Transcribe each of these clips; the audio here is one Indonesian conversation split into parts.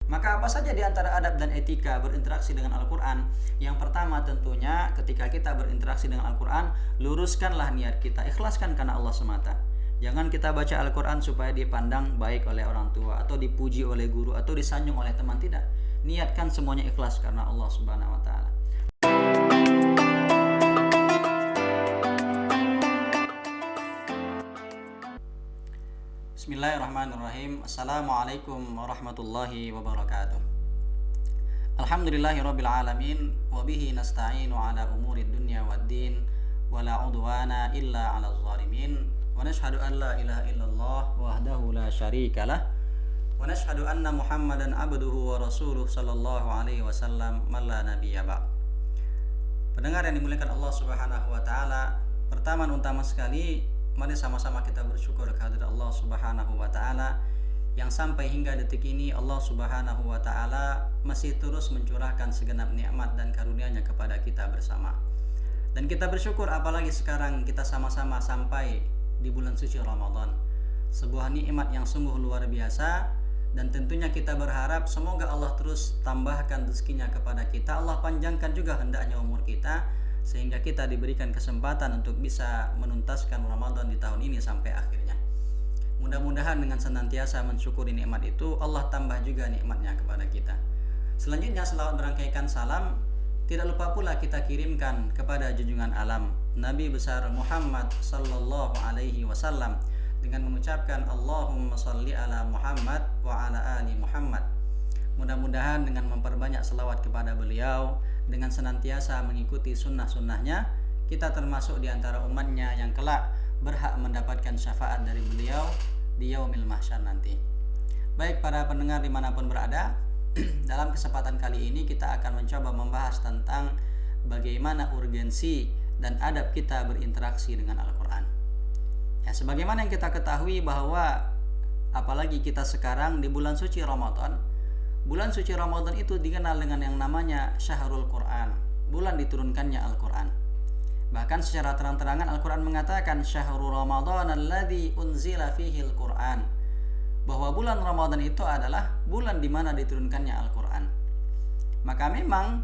Maka apa saja di antara adab dan etika berinteraksi dengan Al-Quran? Yang pertama tentunya ketika kita berinteraksi dengan Al-Quran, luruskanlah niat kita, ikhlaskan karena Allah semata. Jangan kita baca Al-Quran supaya dipandang baik oleh orang tua, atau dipuji oleh guru, atau disanjung oleh teman. Tidak. Niatkan semuanya ikhlas karena Allah Subhanahu wa Ta'ala. Bismillahirrahmanirrahim. Assalamualaikum warahmatullahi wabarakatuh. Alhamdulillahirabbil alamin wa bihi nasta'inu ala umurid dunya waddin wa la udwana illa 'alal zalimin wa nashhadu an la ilaha illallah wahdahu la syarikalah wa nashhadu anna Muhammadan abduhu wa rasuluh sallallahu alaihi wasallam man la nabiyya ba'd. Pendengar yang dimuliakan Allah Subhanahu wa taala, pertama dan utama sekali mari sama-sama kita bersyukur kehadirat Allah Subhanahu wa Ta'ala yang sampai hingga detik ini Allah Subhanahu wa Ta'ala masih terus mencurahkan segenap nikmat dan karunia-Nya kepada kita bersama. Dan kita bersyukur apalagi sekarang kita sama-sama sampai di bulan suci Ramadan. Sebuah nikmat yang sungguh luar biasa, dan tentunya kita berharap semoga Allah terus tambahkan rezekinya kepada kita. Allah panjangkan juga hendaknya umur kita, sehingga kita diberikan kesempatan untuk bisa menuntaskan Ramadan di tahun ini sampai akhirnya. Mudah-mudahan dengan senantiasa mensyukuri nikmat itu, Allah tambah juga nikmatnya kepada kita. Selanjutnya selawat berangkaikan salam tidak lupa pula kita kirimkan kepada junjungan alam Nabi besar Muhammad sallallahu alaihi wasallam dengan mengucapkan Allahumma shalli ala Muhammad wa ala ali Muhammad. Mudah-mudahan dengan memperbanyak selawat kepada beliau, dengan senantiasa mengikuti sunnah-sunnahnya, kita termasuk di antara umatnya yang kelak berhak mendapatkan syafaat dari beliau di yaumil mahsyar nanti. Baik para pendengar dimanapun berada, dalam kesempatan kali ini kita akan mencoba membahas tentang bagaimana urgensi dan adab kita berinteraksi dengan Al-Quran. Ya, sebagaimana yang kita ketahui bahwa apalagi kita sekarang di bulan suci Ramadan, bulan suci Ramadan itu dikenal dengan yang namanya Syahrul Quran, bulan diturunkannya Al-Quran. Bahkan secara terang-terangan Al-Quran mengatakan Syahrul Ramadan alladzi unzila fihi Al-Quran, bahwa bulan Ramadan itu adalah bulan di mana diturunkannya Al-Quran. Maka memang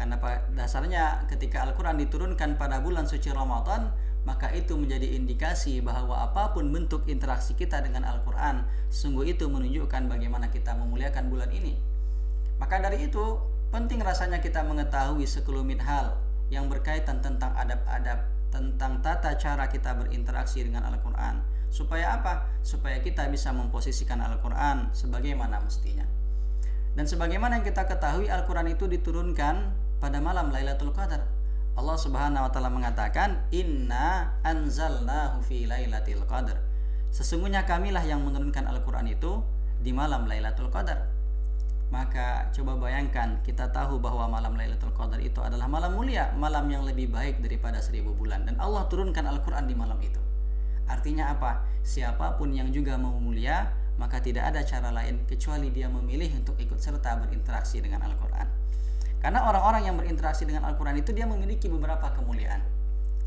karena dasarnya ketika Al-Quran diturunkan pada bulan suci Ramadan, maka itu menjadi indikasi bahwa apapun bentuk interaksi kita dengan Al-Quran, sungguh itu menunjukkan bagaimana kita memuliakan bulan ini. Maka dari itu, penting rasanya kita mengetahui sekelumit hal yang berkaitan tentang adab-adab, tentang tata cara kita berinteraksi dengan Al-Quran. Supaya apa? Supaya kita bisa memposisikan Al-Quran sebagaimana mestinya. Dan sebagaimana yang kita ketahui, Al-Quran itu diturunkan pada malam Lailatul Qadar. Allah Subhanahu wa Ta'ala mengatakan, Inna anzalnahu fi lailatul qadar. Sesungguhnya kamilah yang menurunkan Al-Quran itu di malam Lailatul Qadar. Maka coba bayangkan, kita tahu bahwa malam Lailatul Qadar itu adalah malam mulia, malam yang lebih baik daripada 1000 bulan, dan Allah turunkan Al-Quran di malam itu. Artinya apa? Siapapun yang juga mau mulia, maka tidak ada cara lain kecuali dia memilih untuk ikut serta berinteraksi dengan Al-Quran. Karena orang-orang yang berinteraksi dengan Al-Quran itu dia memiliki beberapa kemuliaan.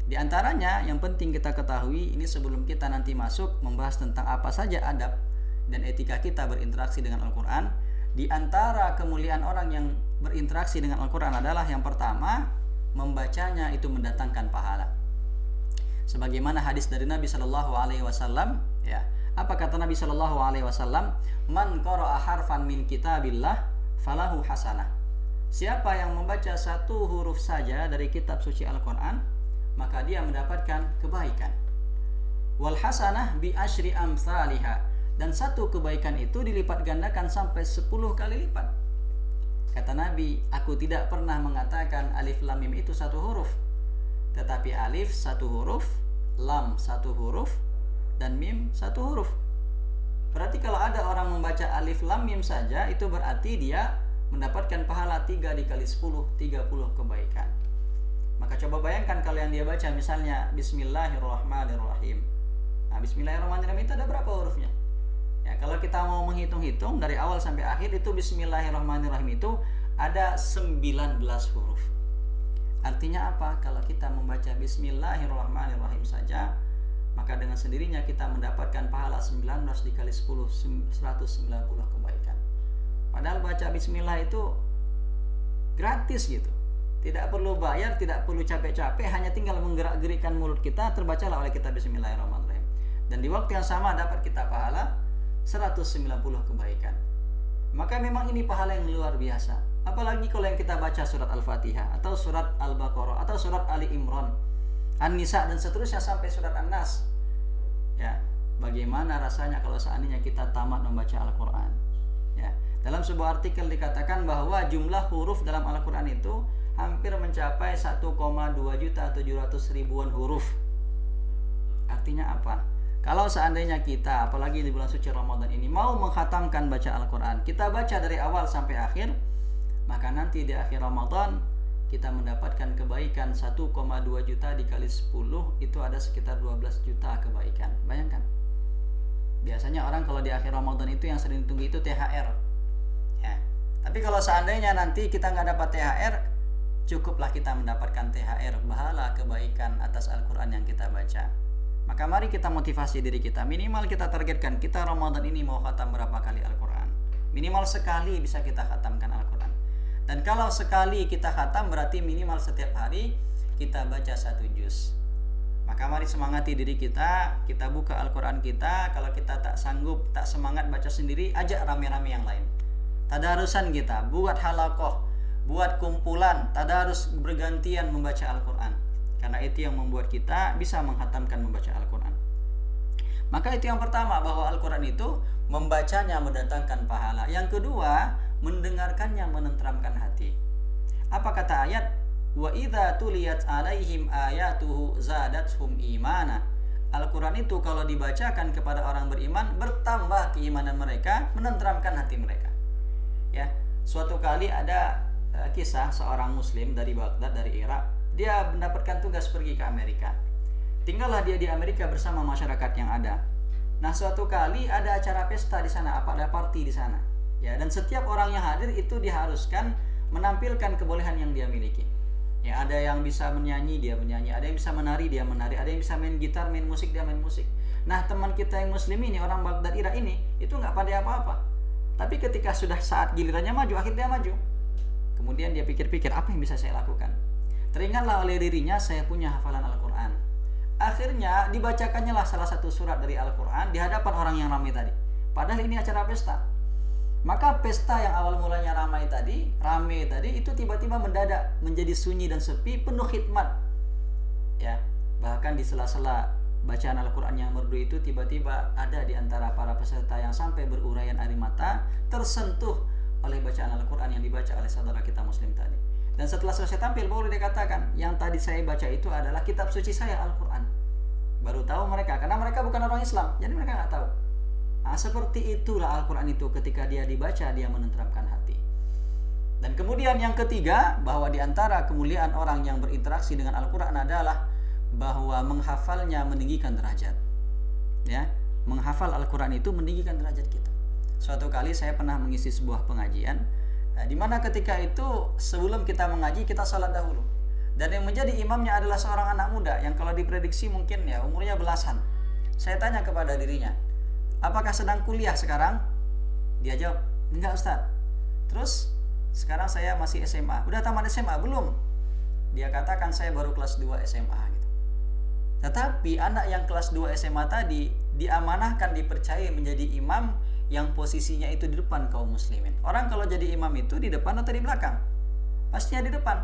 Di antaranya yang penting kita ketahui, ini sebelum kita nanti masuk membahas tentang apa saja adab dan etika kita berinteraksi dengan Al-Quran. Di antara kemuliaan orang yang berinteraksi dengan Al-Quran adalah yang pertama, membacanya itu mendatangkan pahala. Sebagaimana hadis dari Nabi Shallallahu Alaihi Wasallam, ya, apa kata Nabi Shallallahu Alaihi Wasallam? Man qara'a harfan min kitabillah falahu hasanah. Siapa yang membaca satu huruf saja dari kitab suci Al-Quran, maka dia mendapatkan kebaikan. Wal hasanah bi asyri amsalihha, dan satu kebaikan itu dilipat gandakan sampai 10 kali lipat. Kata Nabi, aku tidak pernah mengatakan alif lam mim itu satu huruf, tetapi alif satu huruf, lam satu huruf, dan mim satu huruf. Berarti kalau ada orang membaca alif lam mim saja, itu berarti dia mendapatkan pahala 3 dikali 10, 30 kebaikan. Maka coba bayangkan kalau yang dia baca misalnya Bismillahirrahmanirrahim. Nah, Bismillahirrahmanirrahim itu ada berapa hurufnya? Ya, kalau kita mau menghitung-hitung dari awal sampai akhir, itu Bismillahirrahmanirrahim itu ada 19 huruf. Artinya apa? Kalau kita membaca Bismillahirrahmanirrahim saja, maka dengan sendirinya kita mendapatkan pahala 19 dikali 10, 190 kebaikan. Padahal baca bismillah itu gratis gitu. Tidak perlu bayar, tidak perlu capek-capek, hanya tinggal menggerak-gerikkan mulut kita, terbacalah oleh kita bismillahirrahmanirrahim. Dan di waktu yang sama dapat kita pahala 190 kebaikan. Maka memang ini pahala yang luar biasa. Apalagi kalau yang kita baca surat Al-Fatihah atau surat Al-Baqarah atau surat Ali Imran, An-Nisa dan seterusnya sampai surat An-Nas. Ya, bagaimana rasanya kalau seandainya kita tamat membaca Al-Qur'an? Ya, dalam sebuah artikel dikatakan bahwa jumlah huruf dalam Al-Qur'an itu hampir mencapai 1,2.700.000 huruf. Artinya apa? Kalau seandainya kita, apalagi di bulan suci Ramadan ini, mau mengkhatamkan baca Al-Quran, kita baca dari awal sampai akhir, maka nanti di akhir Ramadan kita mendapatkan kebaikan 1,2 juta dikali 10, itu ada sekitar 12 juta kebaikan. Bayangkan. Biasanya orang kalau di akhir Ramadan itu yang sering ditunggu itu THR. Ya. Tapi kalau seandainya nanti kita nggak dapat THR, cukuplah kita mendapatkan THR, pahala kebaikan atas Al-Quran yang kita baca. Maka mari kita motivasi diri kita. Minimal kita targetkan, kita Ramadan ini mau khatam berapa kali Al-Quran. Minimal sekali bisa kita khatamkan Al-Quran. Dan kalau sekali kita khatam berarti minimal setiap hari kita baca 1 juz. Maka mari semangati diri kita, kita buka Al-Quran kita. Kalau kita tak sanggup, tak semangat baca sendiri, ajak rame-rame yang lain. Tadarusan kita, buat halaqah, buat kumpulan, tadarus bergantian membaca Al-Quran. Karena itu yang membuat kita bisa menghatamkan membaca Al-Quran. Maka itu yang pertama, bahwa Al-Quran itu membacanya mendatangkan pahala. Yang kedua, mendengarkannya menenteramkan hati. Apa kata ayat? Wa idza tuliyat alaihim ayatuhu zadathum imana. Al-Quran itu kalau dibacakan kepada orang beriman, bertambah keimanan mereka, menenteramkan hati mereka. Ya, suatu kali ada kisah seorang muslim dari Baghdad, dari Irak. Dia mendapatkan tugas pergi ke Amerika. Tinggallah dia di Amerika bersama masyarakat yang ada. Nah, suatu kali ada acara pesta di sana, ada party di sana. Ya, dan setiap orang yang hadir itu diharuskan menampilkan kebolehan yang dia miliki. Ya, ada yang bisa menyanyi, dia menyanyi, ada yang bisa menari, dia menari, ada yang bisa main gitar, main musik, dia main musik. Nah, teman kita yang muslim ini, orang Baghdad Irak ini, itu nggak pandai apa-apa. Tapi ketika sudah saat gilirannya maju, akhirnya dia maju. Kemudian dia pikir-pikir, apa yang bisa saya lakukan? Teringatlah oleh dirinya, saya punya hafalan Al-Quran. Akhirnya dibacakannya lah salah satu surat dari Al-Quran di hadapan orang yang ramai tadi. Padahal ini acara pesta. Maka pesta yang awal mulanya ramai tadi itu tiba-tiba mendadak menjadi sunyi dan sepi, penuh khidmat. Ya, bahkan di sela-sela bacaan Al-Quran yang merdu itu tiba-tiba ada di antara para peserta yang sampai berurayan air mata, tersentuh oleh bacaan Al-Quran yang dibaca oleh saudara kita muslim tadi. Dan setelah selesai tampil, baru dia katakan, yang tadi saya baca itu adalah kitab suci saya, Al-Quran. Baru tahu mereka, karena mereka bukan orang Islam, jadi mereka nggak tahu. Nah, seperti itulah Al-Quran itu, ketika dia dibaca, dia menenteramkan hati. Dan kemudian yang ketiga, bahwa di antara kemuliaan orang yang berinteraksi dengan Al-Quran adalah bahwa menghafalnya meninggikan derajat. Ya, menghafal Al-Quran itu meninggikan derajat kita. Suatu kali saya pernah mengisi sebuah pengajian, di mana ketika itu sebelum kita mengaji kita salat dahulu. Dan yang menjadi imamnya adalah seorang anak muda yang kalau diprediksi mungkin ya umurnya belasan. Saya tanya kepada dirinya, apakah sedang kuliah sekarang? Dia jawab, enggak Ustaz. Terus, sekarang saya masih SMA. Udah tamat SMA? Belum. Dia katakan saya baru kelas 2 SMA gitu. Tetapi anak yang kelas 2 SMA tadi diamanahkan, dipercaya menjadi imam yang posisinya itu di depan kaum muslimin. Orang kalau jadi imam itu di depan atau di belakang? Pastinya di depan.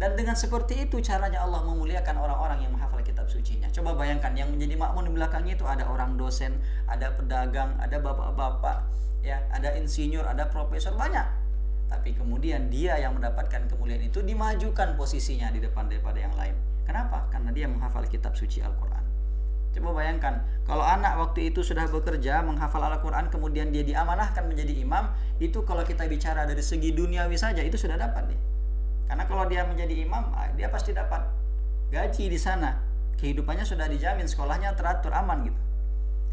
Dan dengan seperti itu caranya Allah memuliakan orang-orang yang menghafal kitab sucinya. Coba bayangkan, yang menjadi makmum di belakangnya itu ada orang dosen, ada pedagang, ada bapak-bapak, ya, ada insinyur, ada profesor, banyak. Tapi kemudian dia yang mendapatkan kemuliaan itu dimajukan posisinya di depan daripada yang lain. Kenapa? Karena dia menghafal kitab suci Al-Quran. Coba bayangkan, kalau anak waktu itu sudah bekerja menghafal Al-Quran, kemudian dia diamanahkan menjadi imam, itu kalau kita bicara dari segi duniawi saja itu sudah dapat dia. Karena kalau dia menjadi imam, dia pasti dapat gaji di sana, kehidupannya sudah dijamin, sekolahnya teratur, aman gitu.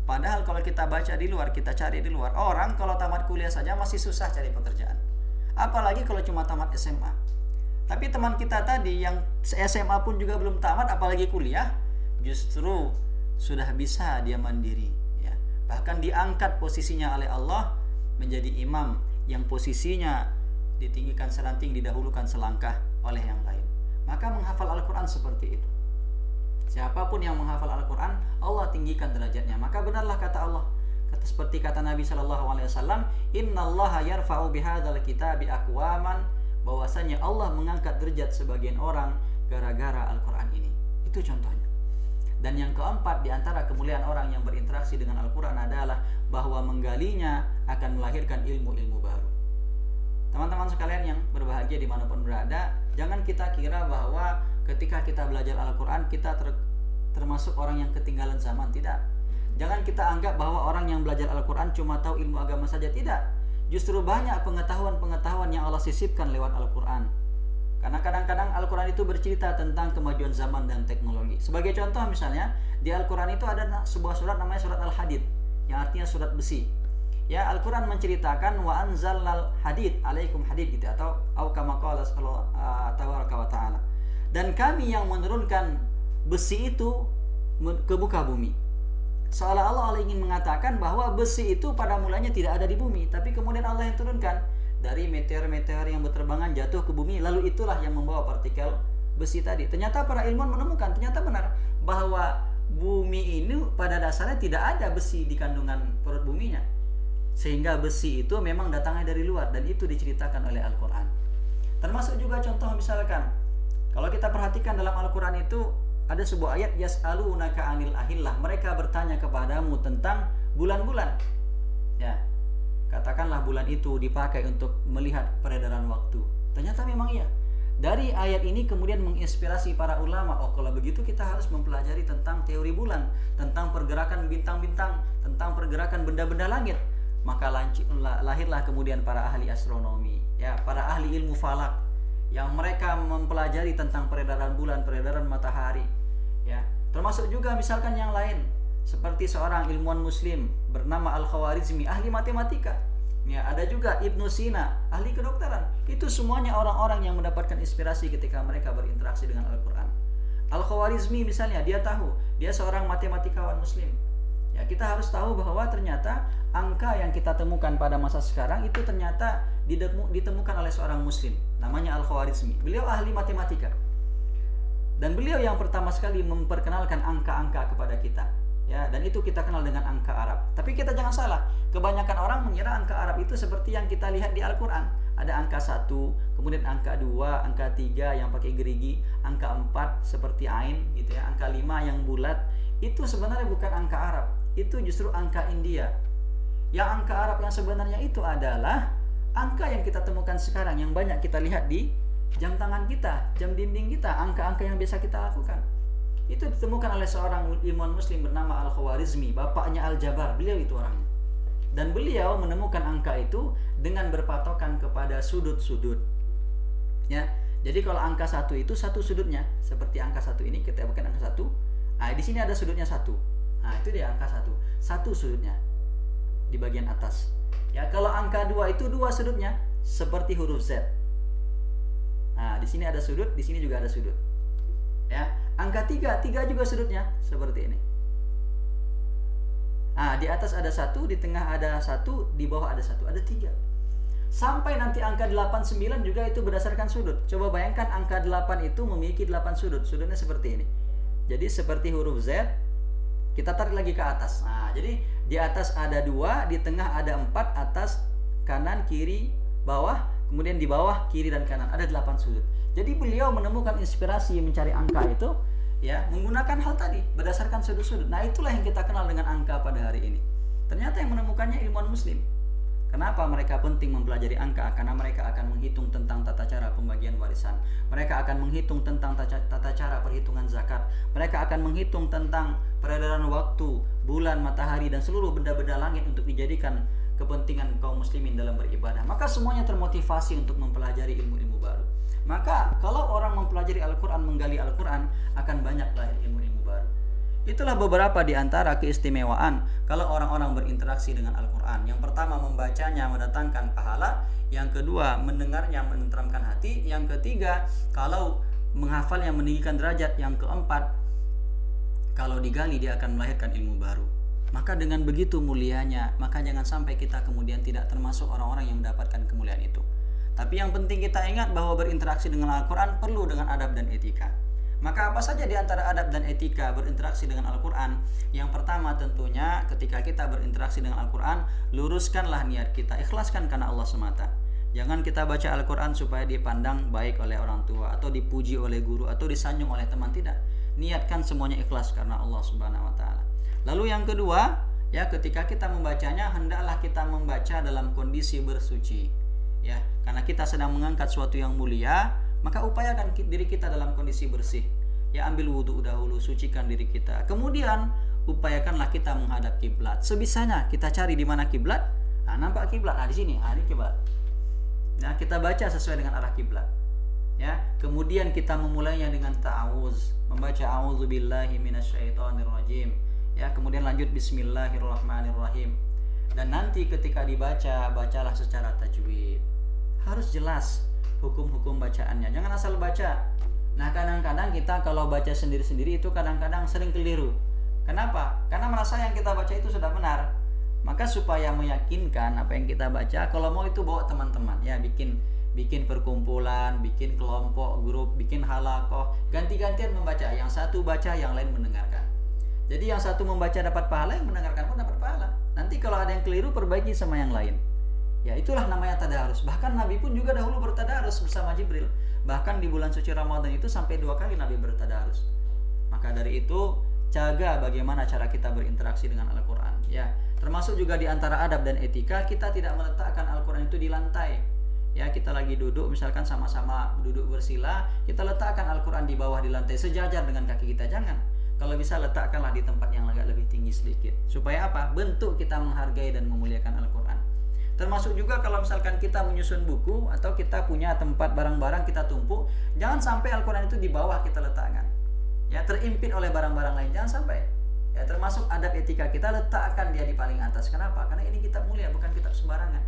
Padahal kalau kita baca di luar, kita cari di luar, orang kalau tamat kuliah saja masih susah cari pekerjaan, apalagi kalau cuma tamat SMA. Tapi teman kita tadi yang SMA pun juga belum tamat, apalagi kuliah, justru sudah bisa dia mandiri, ya. Bahkan diangkat posisinya oleh Allah menjadi imam yang posisinya ditinggikan seranting, didahulukan selangkah oleh yang lain. Maka menghafal Al-Quran seperti itu. Siapapun yang menghafal Al-Quran, Allah tinggikan derajatnya. Maka benarlah kata Allah, seperti kata Nabi SAW, Innallaha yarfa'u bihadzal kitabi aqwaman, bahwasanya Allah mengangkat derajat sebagian orang gara-gara Al-Quran ini. Itu contohnya. Dan yang keempat, di antara kemuliaan orang yang berinteraksi dengan Al-Quran adalah bahwa menggalinya akan melahirkan ilmu-ilmu baru. Teman-teman sekalian yang berbahagia dimanapun berada, jangan kita kira bahwa ketika kita belajar Al-Quran kita termasuk orang yang ketinggalan zaman. Tidak. Jangan kita anggap bahwa orang yang belajar Al-Quran cuma tahu ilmu agama saja. Tidak. Justru banyak pengetahuan-pengetahuan yang Allah sisipkan lewat Al-Quran. Karena kadang-kadang Al-Quran itu bercerita tentang kemajuan zaman dan teknologi. Sebagai contoh misalnya, di Al-Quran itu ada sebuah surat namanya surat Al-Hadid, yang artinya surat besi. Ya, Al-Quran menceritakan wa anzalnal hadid alaikum hadid gitu, atau kama qala tabaraka wa ta'ala. Dan kami yang menurunkan besi itu ke muka bumi. Seolah-olah Allah ingin mengatakan bahwa besi itu pada mulanya tidak ada di bumi, tapi kemudian Allah yang turunkan dari meteor-meteor yang berterbangan jatuh ke bumi, lalu itulah yang membawa partikel besi tadi. Ternyata para ilmuwan menemukan, ternyata benar bahwa bumi ini pada dasarnya tidak ada besi di kandungan perut buminya. Sehingga besi itu memang datangnya dari luar, dan itu diceritakan oleh Al-Quran. Termasuk juga contoh misalkan, kalau kita perhatikan dalam Al-Quran itu ada sebuah ayat, yas'alunaka 'anil ahillah, mereka bertanya kepadamu tentang bulan-bulan. Ya, katakanlah bulan itu dipakai untuk melihat peredaran waktu. Ternyata memang iya. Dari ayat ini kemudian menginspirasi para ulama, oh kalau begitu kita harus mempelajari tentang teori bulan, tentang pergerakan bintang-bintang, tentang pergerakan benda-benda langit. Maka lahirlah kemudian para ahli astronomi, ya, para ahli ilmu falak, yang mereka mempelajari tentang peredaran bulan, peredaran matahari, ya. Termasuk juga misalkan yang lain, seperti seorang ilmuwan muslim bernama Al-Khawarizmi, ahli matematika. Ya, ada juga Ibnu Sina, ahli kedokteran. Itu semuanya orang-orang yang mendapatkan inspirasi ketika mereka berinteraksi dengan Al-Quran. Al-Khawarizmi misalnya, dia tahu, dia seorang matematikawan muslim. Ya, kita harus tahu bahwa ternyata angka yang kita temukan pada masa sekarang itu ternyata ditemukan oleh seorang muslim, namanya Al-Khawarizmi. Beliau ahli matematika. Dan beliau yang pertama sekali memperkenalkan angka-angka kepada kita. Ya, dan itu kita kenal dengan angka Arab. Tapi kita jangan salah, kebanyakan orang mengira angka Arab itu seperti yang kita lihat di Al-Quran. Ada angka 1, kemudian angka 2, angka 3 yang pakai gerigi, angka 4 seperti ain gitu ya, angka 5 yang bulat. Itu sebenarnya bukan angka Arab, itu justru angka India. Yang angka Arab yang sebenarnya itu adalah angka yang kita temukan sekarang, yang banyak kita lihat di jam tangan kita, jam dinding kita, angka-angka yang biasa kita lakukan. Itu ditemukan oleh seorang ilmuwan muslim bernama Al-Khawarizmi, bapaknya Al-Jabar, beliau itu orangnya. Dan beliau menemukan angka itu dengan berpatokan kepada sudut-sudut. Ya, jadi kalau angka 1 itu satu sudutnya, seperti angka 1 ini, kita bukan angka 1. Nah, di sini ada sudutnya 1. Nah, itu dia angka 1. Satu sudutnya di bagian atas. Ya, kalau angka 2 itu 2 sudutnya, seperti huruf Z. Nah, di sini ada sudut, di sini juga ada sudut. Ya, angka 3 juga sudutnya seperti ini. Nah, di atas ada 1, di tengah ada 1, di bawah ada 1, ada 3. Sampai nanti angka 89 juga itu berdasarkan sudut. Coba bayangkan angka 8 itu memiliki 8 sudut. Sudutnya seperti ini. Jadi seperti huruf Z, kita tarik lagi ke atas. Nah, jadi di atas ada 2, di tengah ada 4, atas, kanan, kiri, bawah, kemudian di bawah, kiri dan kanan ada 8 sudut. Jadi beliau menemukan inspirasi mencari angka itu, ya, menggunakan hal tadi berdasarkan sudut-sudut. Nah, itulah yang kita kenal dengan angka pada hari ini. Ternyata yang menemukannya ilmuwan muslim. Kenapa mereka penting mempelajari angka? Karena mereka akan menghitung tentang tata cara pembagian warisan. Mereka akan menghitung tentang tata cara perhitungan zakat. Mereka akan menghitung tentang peredaran waktu, bulan, matahari, dan seluruh benda-benda langit untuk dijadikan kepentingan kaum muslimin dalam beribadah. Maka semuanya termotivasi untuk mempelajari ilmu-ilmu baru. Maka kalau orang mempelajari Al-Quran, menggali Al-Quran, akan banyak lahir ilmu-ilmu baru. Itulah beberapa di antara keistimewaan kalau orang-orang berinteraksi dengan Al-Quran. Yang pertama, membacanya mendatangkan pahala. Yang kedua, mendengarnya menenteramkan hati. Yang ketiga, kalau menghafalnya meninggikan derajat. Yang keempat, kalau digali dia akan melahirkan ilmu baru. Maka dengan begitu mulianya, maka jangan sampai kita kemudian tidak termasuk orang-orang yang mendapatkan kemuliaan itu. Tapi yang penting kita ingat bahwa berinteraksi dengan Al-Quran perlu dengan adab dan etika. Maka apa saja di antara adab dan etika berinteraksi dengan Al-Quran? Yang pertama tentunya ketika kita berinteraksi dengan Al-Quran, luruskanlah niat kita, ikhlaskan karena Allah semata. Jangan kita baca Al-Quran supaya dipandang baik oleh orang tua, atau dipuji oleh guru, atau disanjung oleh teman, tidak. Niatkan semuanya ikhlas karena Allah Subhanahu wa Ta'ala. Lalu yang kedua, ya, ketika kita membacanya, hendaklah kita membaca dalam kondisi bersuci. Ya, karena kita sedang mengangkat suatu yang mulia, maka upayakan diri kita dalam kondisi bersih. Ya, ambil wudhu dahulu, sucikan diri kita. Kemudian upayakanlah kita menghadap kiblat. Sebisanya kita cari di mana kiblat. Nah, nampak kiblat. Nah, di sini. Nah, ini kiblat. Nah, kita baca sesuai dengan arah kiblat. Ya, kemudian kita memulainya dengan ta'awuz, membaca a'udzubillahi minasyaitonirrajim. Ya, kemudian lanjut bismillahirrahmanirrahim. Dan nanti ketika dibaca, bacalah secara tajwid. Harus jelas hukum-hukum bacaannya. Jangan asal baca. Nah, kadang-kadang kita kalau baca sendiri-sendiri itu kadang-kadang sering keliru. Kenapa? Karena merasa yang kita baca itu sudah benar. Maka supaya meyakinkan apa yang kita baca, kalau mau itu bawa teman-teman, ya, bikin perkumpulan, bikin kelompok, grup, bikin halakoh, ganti-gantian membaca. Yang satu baca, yang lain mendengarkan. Jadi yang satu membaca dapat pahala, yang mendengarkan pun dapat pahala. Nanti kalau ada yang keliru, perbaiki sama yang lain. Ya, itulah namanya tadarus. Bahkan Nabi pun juga dahulu bertadarus bersama Jibril. Bahkan di bulan suci Ramadan itu sampai 2 kali Nabi bertadarus. Maka dari itu, jaga bagaimana cara kita berinteraksi dengan Al-Quran. Ya, termasuk juga di antara adab dan etika, kita tidak meletakkan Al-Quran itu di lantai. Ya, kita lagi duduk, misalkan sama-sama duduk bersila, kita letakkan Al-Quran di bawah di lantai sejajar dengan kaki kita. Jangan. Kalau bisa letakkanlah di tempat yang agak lebih tinggi sedikit. Supaya apa? Bentuk kita menghargai dan memuliakan Al-Quran. Termasuk juga kalau misalkan kita menyusun buku atau kita punya tempat barang-barang kita tumpuk, jangan sampai Al-Quran itu di bawah kita letakkan. Ya, terimpit oleh barang-barang lain, jangan sampai. Ya, termasuk adab etika kita, letakkan dia di paling atas. Kenapa? Karena ini kitab mulia, bukan kitab sembarangan.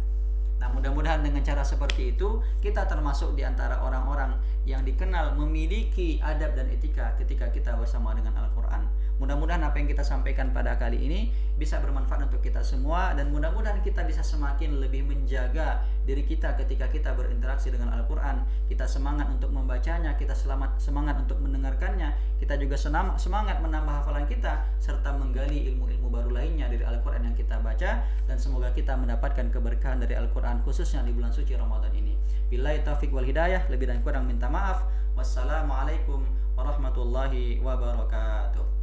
Nah, mudah-mudahan dengan cara seperti itu kita termasuk di antara orang-orang yang dikenal memiliki adab dan etika ketika kita bersama dengan Al-Quran. Mudah-mudahan apa yang kita sampaikan pada kali ini bisa bermanfaat untuk kita semua, dan mudah-mudahan kita bisa semakin lebih menjaga diri kita ketika kita berinteraksi dengan Al-Quran. Kita semangat untuk membacanya, kita semangat untuk mendengarkannya, kita juga semangat menambah hafalan kita, serta menggali ilmu-ilmu baru lainnya dari Al-Quran yang kita baca, dan semoga kita mendapatkan keberkahan dari Al-Quran khususnya di bulan suci Ramadan ini. Billahi taufiq wal hidayah, lebih dan kurang minta maaf. Wassalamualaikum warahmatullahi wabarakatuh.